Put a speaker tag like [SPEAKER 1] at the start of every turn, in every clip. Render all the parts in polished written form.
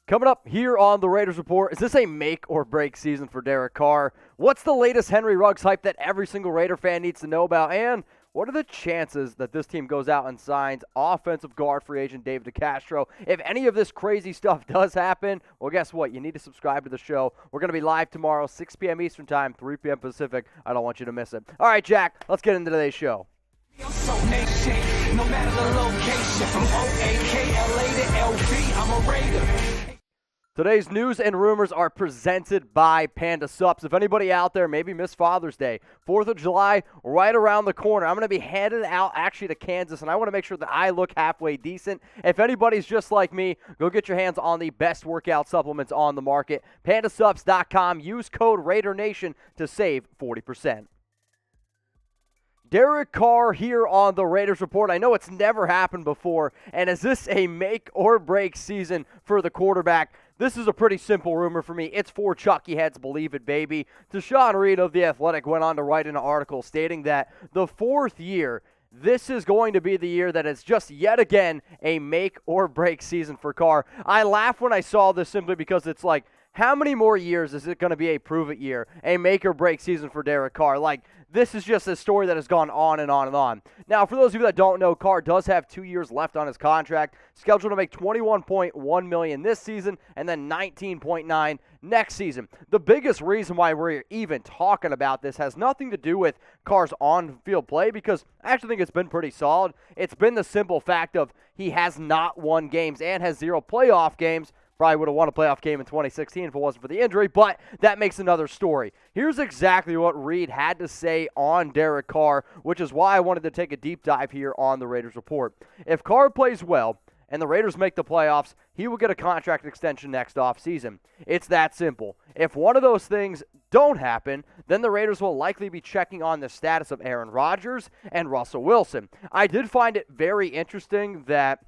[SPEAKER 1] Coming up here on the Raiders Report, is this a make or break season for Derek Carr? What's the latest Henry Ruggs hype that every single Raider fan needs to know about? And what are the chances that this team goes out and signs offensive guard free agent David DeCastro? If any of this crazy stuff does happen, well, guess what? You need to subscribe to the show. We're going to be live tomorrow, 6 p.m. Eastern Time, 3 p.m. Pacific. I don't want you to miss it. All right, Jack, let's get into today's show.
[SPEAKER 2] No matter the location, from OAKLA to LV, I'm a Raider.
[SPEAKER 1] Today's news and rumors are presented by Panda Sups. If anybody out there maybe missed Father's Day, 4th of July, right around the corner. I'm going to be headed out actually to Kansas, and I want to make sure that I look halfway decent. If anybody's just like me, go get your hands on the best workout supplements on the market. PandaSups.com. Use code RaiderNation to save 40%. Derek Carr here on the Raiders Report. I know it's never happened before, and is this a make or break season for the quarterback? This is a pretty simple rumor for me. It's for Chucky heads, believe it, baby. Deshaun Reed of The Athletic went on to write an article stating that the fourth year, this is going to be the year that is just yet again a make or break season for Carr. I laugh when I saw this simply because it's like, how many more years is it going to be a prove-it year, a make-or-break season for Derek Carr? Like, this is just a story that has gone on and on and on. Now, for those of you that don't know, Carr does have 2 years left on his contract, scheduled to make $21.1 million this season and then $19.9 million next season. The biggest reason why we're even talking about this has nothing to do with Carr's on-field play, because I actually think it's been pretty solid. It's been the simple fact of he has not won games and has 0 playoff games. Probably would have won a playoff game in 2016 if it wasn't for the injury, but that makes another story. Here's exactly what Reed had to say on Derek Carr, which is why I wanted to take a deep dive here on the Raiders Report. If Carr plays well and the Raiders make the playoffs, he will get a contract extension next offseason. It's that simple. If one of those things don't happen, then the Raiders will likely be checking on the status of Aaron Rodgers and Russell Wilson. I did find it very interesting that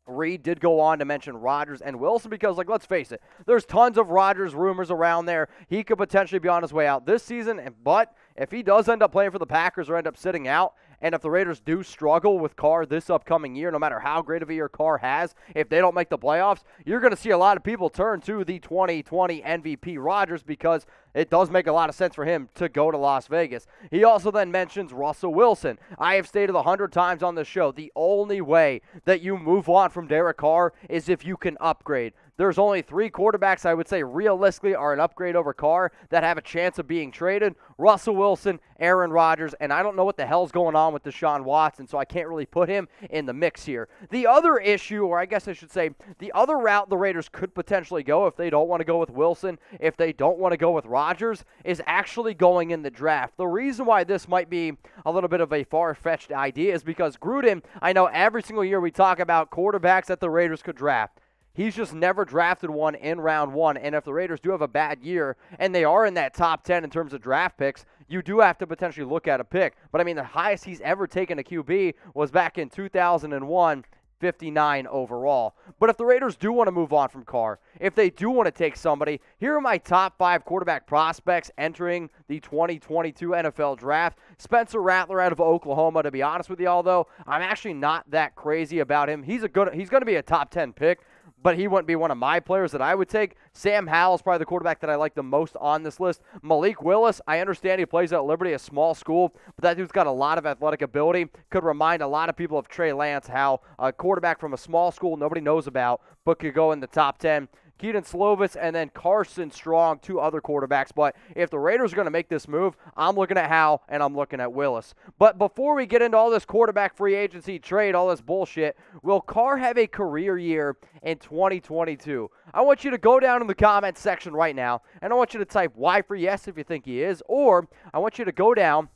[SPEAKER 1] Reed did go on to mention Rodgers and Wilson because, like, let's face it, there's tons of Rodgers rumors around there. He could potentially be on his way out this season, but if he does end up playing for the Packers or end up sitting out, and if the Raiders do struggle with Carr this upcoming year, no matter how great of a year Carr has, if they don't make the playoffs, you're going to see a lot of people turn to the 2020 MVP Rodgers because it does make a lot of sense for him to go to Las Vegas. He also then mentions Russell Wilson. I have stated 100 times on this show, the only way that you move on from Derek Carr is if you can upgrade. There's only 3 quarterbacks I would say realistically are an upgrade over Carr that have a chance of being traded. Russell Wilson, Aaron Rodgers, and I don't know what the hell's going on with Deshaun Watson, so I can't really put him in the mix here. The other issue, or I guess I should say, the other route the Raiders could potentially go if they don't want to go with Wilson, if they don't want to go with Rodgers, is actually going in the draft. The reason why this might be a little bit of a far-fetched idea is because Gruden, I know every single year we talk about quarterbacks that the Raiders could draft. He's just never drafted one in round 1, and if the Raiders do have a bad year, and they are in that top 10 in terms of draft picks, you do have to potentially look at a pick. But, I mean, the highest he's ever taken a QB was back in 2001, 59 overall. But if the Raiders do want to move on from Carr, if they do want to take somebody, here are my top 5 quarterback prospects entering the 2022 NFL Draft. Spencer Rattler out of Oklahoma, to be honest with you, although I'm actually not that crazy about him. He's going to be a top 10 pick, but he wouldn't be one of my players that I would take. Sam Howell is probably the quarterback that I like the most on this list. Malik Willis, I understand he plays at Liberty, a small school, but that dude's got a lot of athletic ability. Could remind a lot of people of Trey Lance, how a quarterback from a small school nobody knows about, but could go in the top 10. Keaton Slovis, and then Carson Strong, 2 other quarterbacks. But if the Raiders are going to make this move, I'm looking at Howell and I'm looking at Willis. But before we get into all this quarterback free agency, trade, all this bullshit, will Carr have a career year in 2022? I want you to go down in the comments section right now, and I want you to type Y for yes if you think he is, or I want you to go down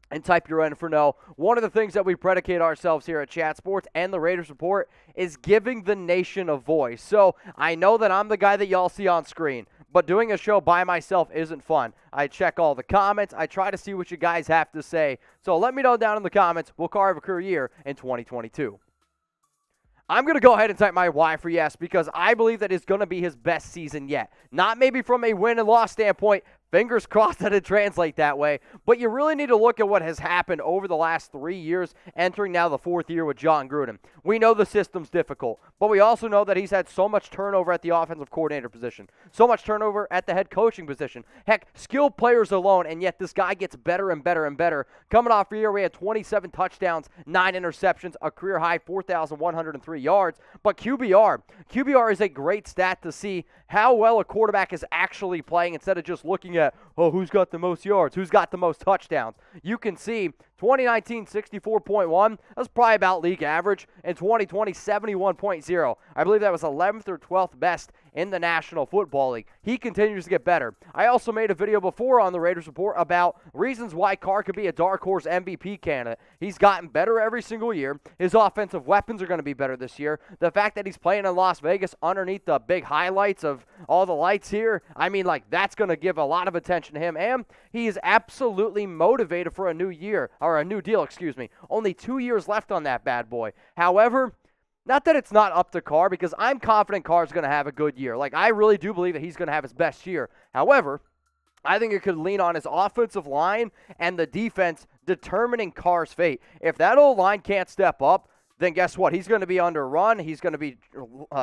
[SPEAKER 1] and type your N for no. One of the things that we predicate ourselves here at Chat Sports and the Raiders Report is giving the nation a voice. So I know that I'm the guy that y'all see on screen, but doing a show by myself isn't fun. I check all the comments. I try to see what you guys have to say. So let me know down in the comments, will Carr have a career year in 2022? I'm going to go ahead and type my Y for yes because I believe that it's going to be his best season yet. Not maybe from a win and loss standpoint, Fingers crossed that it translates that way. But you really need to look at what has happened over the last 3 years, entering now the 4th year with John Gruden. We know the system's difficult, but we also know that he's had so much turnover at the offensive coordinator position, so much turnover at the head coaching position. Heck, skilled players alone, and yet this guy gets better and better and better. Coming off a year, we had 27 touchdowns, 9 interceptions, a career high 4,103 yards. But QBR is a great stat to see how well a quarterback is actually playing instead of just looking at, oh, who's got the most yards, who's got the most touchdowns. You can see 2019, 64.1. That's probably about league average. In 2020, 71.0. I believe that was 11th or 12th best in the National Football League. He continues to get better. I also made a video before on the Raiders Report about reasons why Carr could be a dark horse MVP candidate. He's gotten better every single year. His offensive weapons are going to be better this year. The fact that he's playing in Las Vegas underneath the big highlights of all the lights here, I mean, like, that's going to give a lot of attention to him. And he is absolutely motivated for a new year, or a new deal, excuse me. Only 2 years left on that bad boy. However, not that it's not up to Carr, because I'm confident Carr's going to have a good year. Like, I really do believe that he's going to have his best year. However, I think it could lean on his offensive line and the defense determining Carr's fate. If that old line can't step up, then guess what? He's going to be under run. He's going to be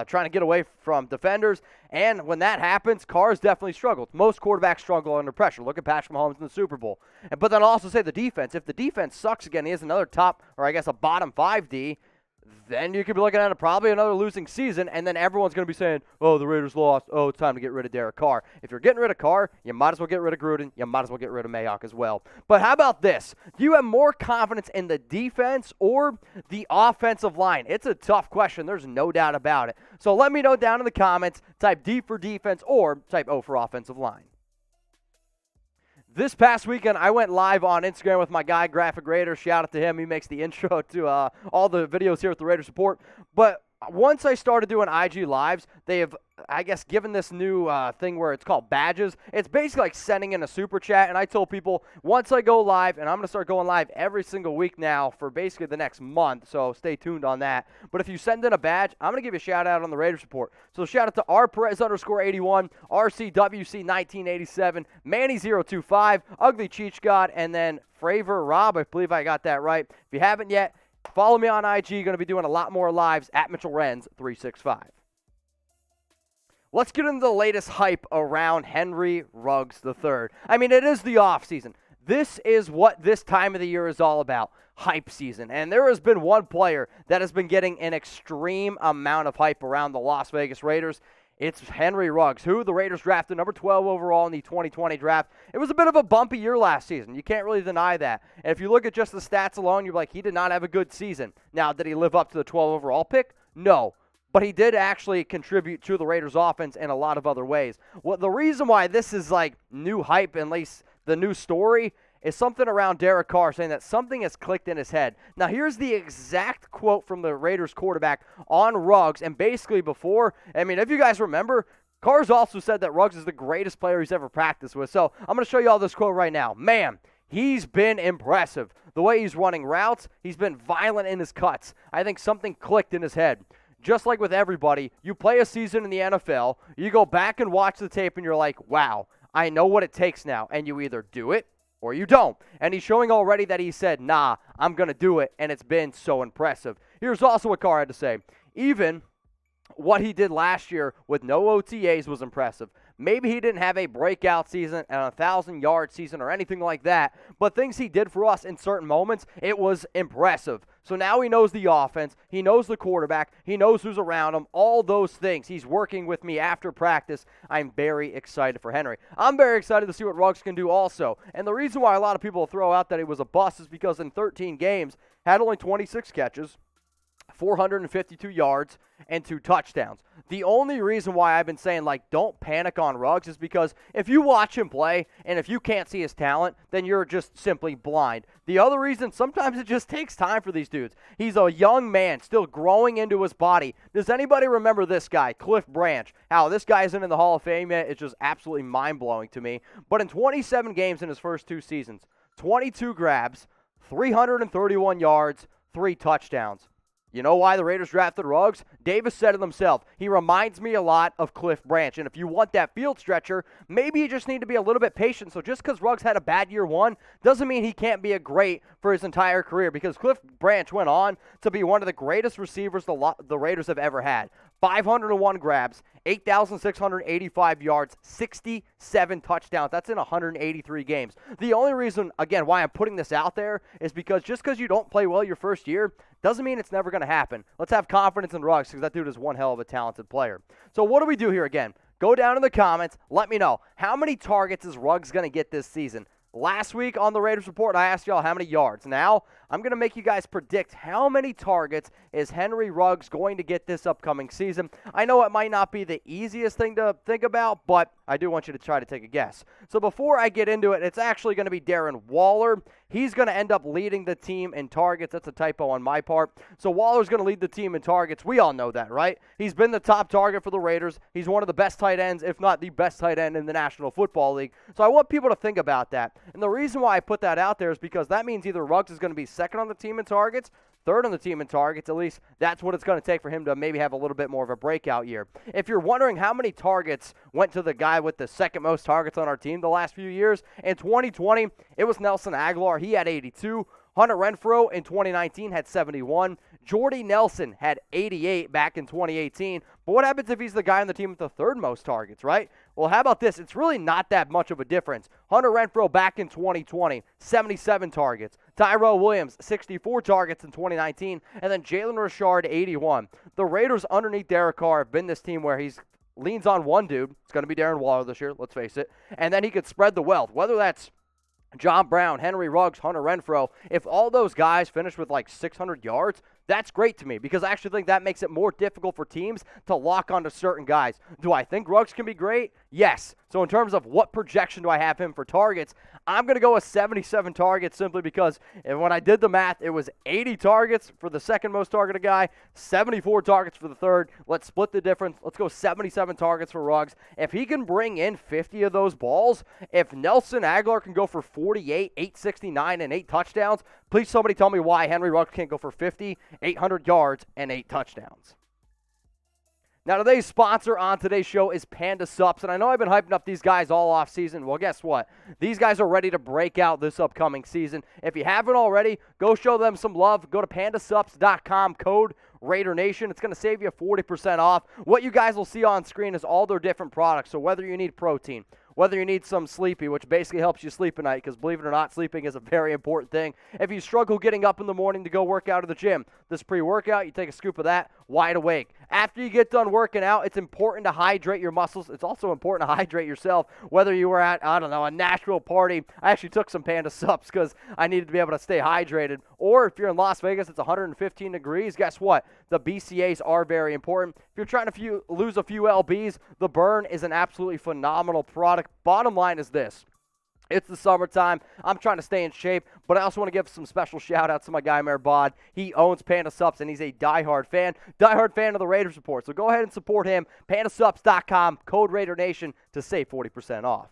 [SPEAKER 1] trying to get away from defenders. And when that happens, Carr's definitely struggled. Most quarterbacks struggle under pressure. Look at Patrick Mahomes in the Super Bowl. But then I'll also say the defense. If the defense sucks again, he has another top, or I guess a bottom 5 D, then you could be looking at probably another losing season, and then everyone's going to be saying, oh, the Raiders lost. Oh, it's time to get rid of Derek Carr. If you're getting rid of Carr, you might as well get rid of Gruden. You might as well get rid of Mayock as well. But how about this? Do you have more confidence in the defense or the offensive line? It's a tough question. There's no doubt about it. So let me know down in the comments. Type D for defense or type O for offensive line. This past weekend, I went live on Instagram with my guy, Graphic Raider. Shout out to him. He makes the intro to all the videos here at the Raiders Report. But once I started doing IG Lives, they have, I guess, given this new thing where it's called badges. It's basically like sending in a super chat. And I told people, once I go live, and I'm going to start going live every single week now for basically the next month, so stay tuned on that. But if you send in a badge, I'm going to give you a shout out on the Raiders Report. So shout out to rperez_81, RCWC1987, Manny025, Ugly Cheech God, and then Fravor Rob. I believe I got that right. If you haven't yet, follow me on IG. Going to be doing a lot more lives at MitchellRenz365. Let's get into the latest hype around Henry Ruggs III. I mean, it is the offseason. This is what this time of the year is all about, hype season. And there has been one player that has been getting an extreme amount of hype around the Las Vegas Raiders. It's Henry Ruggs, who the Raiders drafted number 12 overall in the 2020 draft. It was a bit of a bumpy year last season. You can't really deny that. And if you look at just the stats alone, you're like, he did not have a good season. Now, did he live up to the 12 overall pick? No. But he did actually contribute to the Raiders offense in a lot of other ways. Well, the reason why this is like new hype, at least the new story, is something around Derek Carr saying that something has clicked in his head. Now, here's the exact quote from the Raiders quarterback on Ruggs. And basically before, I mean, if you guys remember, Carr's also said that Ruggs is the greatest player he's ever practiced with. So I'm going to show you all this quote right now. Man, he's been impressive. The way he's running routes, he's been violent in his cuts. I think something clicked in his head. Just like with everybody, you play a season in the NFL, you go back and watch the tape, and you're like, wow, I know what it takes now. And you either do it or you don't. And he's showing already that he said, nah, I'm going to do it, and it's been so impressive. Here's also what Carr had to say. Even what he did last year with no OTAs was impressive. Maybe he didn't have a breakout season and a 1,000-yard season or anything like that, but things he did for us in certain moments, it was impressive. So now he knows the offense, he knows the quarterback, he knows who's around him, all those things. He's working with me after practice. I'm very excited for Henry. I'm very excited to see what Ruggs can do also. And the reason why a lot of people throw out that he was a bust is because in 13 games, had only 26 catches, 452 yards, and 2 touchdowns. The only reason why I've been saying, like, don't panic on Ruggs is because if you watch him play and if you can't see his talent, then you're just simply blind. The other reason, sometimes it just takes time for these dudes. He's a young man still growing into his body. Does anybody remember this guy, Cliff Branch? How this guy isn't in the Hall of Fame yet, it's just absolutely mind-blowing to me. But in 27 games in his first 2 seasons, 22 grabs, 331 yards, 3 touchdowns. You know why the Raiders drafted Ruggs? Davis said it himself. He reminds me a lot of Cliff Branch. And if you want that field stretcher, maybe you just need to be a little bit patient. So just because Ruggs had a bad year one doesn't mean he can't be a great for his entire career, because Cliff Branch went on to be one of the greatest receivers the Raiders have ever had. 501 grabs, 8,685 yards, 67 touchdowns. That's in 183 games. The only reason, again, why I'm putting this out there is because just because you don't play well your first year doesn't mean it's never going to happen. Let's have confidence in Ruggs, because that dude is one hell of a talented player. So what do we do here again? Go down in the comments. Let me know. How many targets is Ruggs going to get this season? Last week on the Raiders Report, I asked y'all how many yards. Now, I'm going to make you guys predict how many targets is Henry Ruggs going to get this upcoming season. I know it might not be the easiest thing to think about, but I do want you to try to take a guess. So before I get into it, it's actually going to be Darren Waller. He's going to end up leading the team in targets. That's a typo on my part. So Waller's going to lead the team in targets. We all know that, right? He's been the top target for the Raiders. He's one of the best tight ends, if not the best tight end in the National Football League. So I want people to think about that. And the reason why I put that out there is because that means either Ruggs is going to be second on the team in targets, third on the team in targets. At least that's what it's going to take for him to maybe have a little bit more of a breakout year. If you're wondering how many targets went to the guy with the second most targets on our team the last few years, in 2020, it was Nelson Aguilar. He had 82. Hunter Renfrow in 2019 had 71. Jordy Nelson had 88 back in 2018. But what happens if he's the guy on the team with the third most targets, right? Well, how about this? It's really not that much of a difference. Hunter Renfrow back in 2020, 77 targets. Tyrell Williams, 64 targets in 2019. And then Jalen Richard, 81. The Raiders underneath Derek Carr have been this team where he's leans on one dude. It's going to be Darren Waller this year, let's face it. And then he could spread the wealth, whether that's John Brown, Henry Ruggs, Hunter Renfrow. If all those guys finish with like 600 yards, that's great to me, because I actually think that makes it more difficult for teams to lock onto certain guys. Do I think Ruggs can be great? Yes. So in terms of what projection do I have him for targets, I'm going to go with 77 targets, simply because when I did the math, it was 80 targets for the second most targeted guy, 74 targets for the third. Let's split the difference. Let's go 77 targets for Ruggs. If he can bring in 50 of those balls, if Nelson Aguilar can go for 48, 869, and 8 touchdowns, please somebody tell me why Henry Ruggs can't go for 50, 800 yards, and 8 touchdowns. Now, today's sponsor on today's show is Panda Sups, and I know I've been hyping up these guys all off season. Well, guess what? These guys are ready to break out this upcoming season. If you haven't already, go show them some love. Go to pandasups.com, code Raider Nation. It's going to save you 40% off. What you guys will see on screen is all their different products. So whether you need protein, whether you need some sleepy, which basically helps you sleep at night, because believe it or not, sleeping is a very important thing. If you struggle getting up in the morning to go work out at the gym, this pre-workout, you take a scoop of that, wide awake. After you get done working out, it's important to hydrate your muscles. It's also important to hydrate yourself, whether you were at, I don't know, a Nashville party. I actually took some Panda Sups because I needed to be able to stay hydrated. Or if you're in Las Vegas, it's 115 degrees. Guess what? The BCAAs are very important. If you're trying to lose a few lbs, the Burn is an absolutely phenomenal product. Bottom line is this. It's the summertime. I'm trying to stay in shape, but I also want to give some special shout-outs to my guy, Merbod. He owns Panda Sups, and he's a diehard fan of the Raiders Report. So go ahead and support him. Pandasups.com, code Raider Nation, to save 40% off.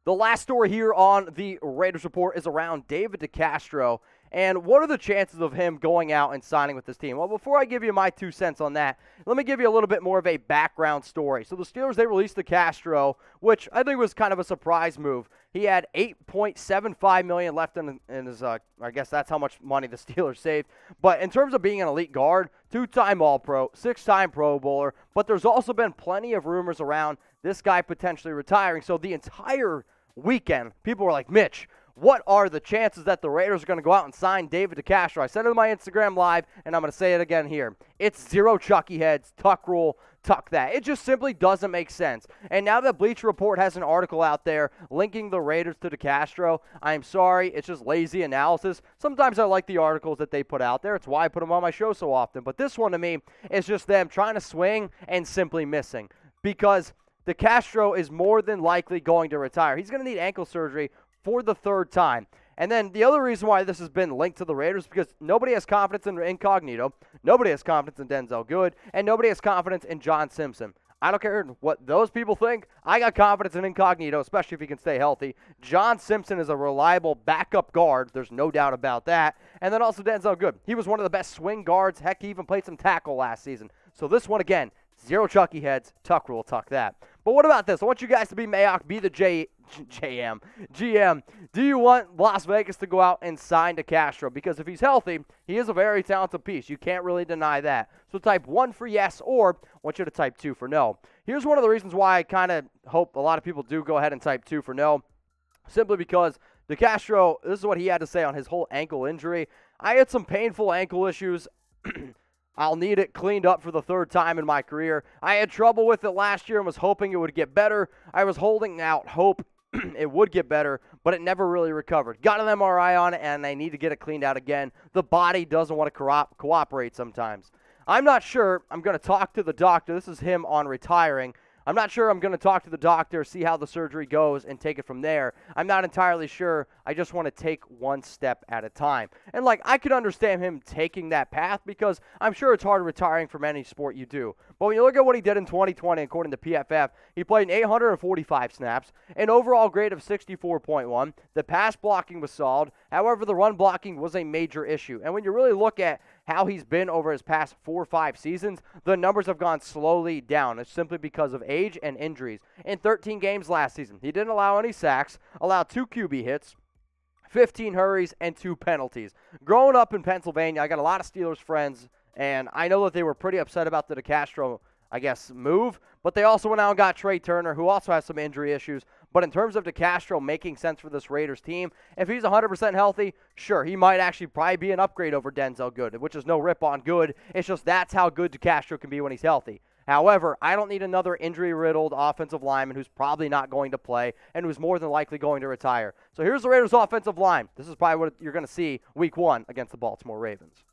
[SPEAKER 1] The last story here on the Raiders Report is around David DeCastro. And what are the chances of him going out and signing with this team? Well, before I give you my 2 cents on that, let me give you a little bit more of a background story. So the Steelers, they released DeCastro, which I think was kind of a surprise move. He had $8.75 million left in his, I guess that's how much money the Steelers saved. But in terms of being an elite guard, 2-time All-Pro, 6-time Pro Bowler, but there's also been plenty of rumors around this guy potentially retiring. So the entire weekend, people were like, Mitch, what are the chances that the Raiders are going to go out and sign David DeCastro? I said it on my Instagram Live, and I'm going to say it again here. It's zero Chucky heads, tuck rule, tuck that. It just simply doesn't make sense. And now that Bleacher Report has an article out there linking the Raiders to DeCastro, I'm sorry, it's just lazy analysis. Sometimes I like the articles that they put out there. It's why I put them on my show so often. But this one to me is just them trying to swing and simply missing. Because DeCastro is more than likely going to retire. He's going to need ankle surgery for the 3rd time. And then the other reason why this has been linked to the Raiders is because nobody has confidence in Incognito, nobody has confidence in Denzel Good, and nobody has confidence in John Simpson. I don't care what those people think. I got confidence in Incognito, especially if he can stay healthy. John Simpson is a reliable backup guard. There's no doubt about that. And then also Denzel Good. He was one of the best swing guards. Heck, he even played some tackle last season. So this one, again, 0 Chucky heads. Tuck rule, tuck that. But what about this? I want you guys to be Mayock, be the GM. Do you want Las Vegas to go out and sign DeCastro? Because if he's healthy, he is a very talented piece. You can't really deny that. So type 1 for yes, or I want you to type 2 for no. Here's one of the reasons why I kind of hope a lot of people do go ahead and type 2 for no. Simply because DeCastro, this is what he had to say on his whole ankle injury. I had some painful ankle issues. I'll need it cleaned up for the 3rd time in my career. I had trouble with it last year and was hoping it would get better. I was holding out hope it would get better, but it never really recovered. Got an MRI on it, and I need to get it cleaned out again. The body doesn't want to cooperate sometimes. I'm not sure I'm going to talk to the doctor. This is him on retiring. I'm not sure I'm going to talk to the doctor, see how the surgery goes, and take it from there. I'm not entirely sure. I just want to take one step at a time. And, I could understand him taking that path because I'm sure it's hard retiring from any sport you do. But when you look at what he did in 2020, according to PFF, he played in 845 snaps, an overall grade of 64.1. The pass blocking was solid. However, the run blocking was a major issue. And when you really look at how he's been over his past 4 or 5 seasons, the numbers have gone slowly down. It's simply because of age and injuries. In 13 games last season, he didn't allow any sacks, allowed 2 QB hits, 15 hurries, and 2 penalties. Growing up in Pennsylvania, I got a lot of Steelers friends, and I know that they were pretty upset about the DeCastro, move, but they also went out and got Trey Turner, who also has some injury issues. But in terms of DeCastro making sense for this Raiders team, if he's 100% healthy, sure, he might actually probably be an upgrade over Denzel Good, which is no rip on Good. It's just that's how good DeCastro can be when he's healthy. However, I don't need another injury-riddled offensive lineman who's probably not going to play and who's more than likely going to retire. So here's the Raiders' offensive line. This is probably what you're going to see week 1 against the Baltimore Ravens.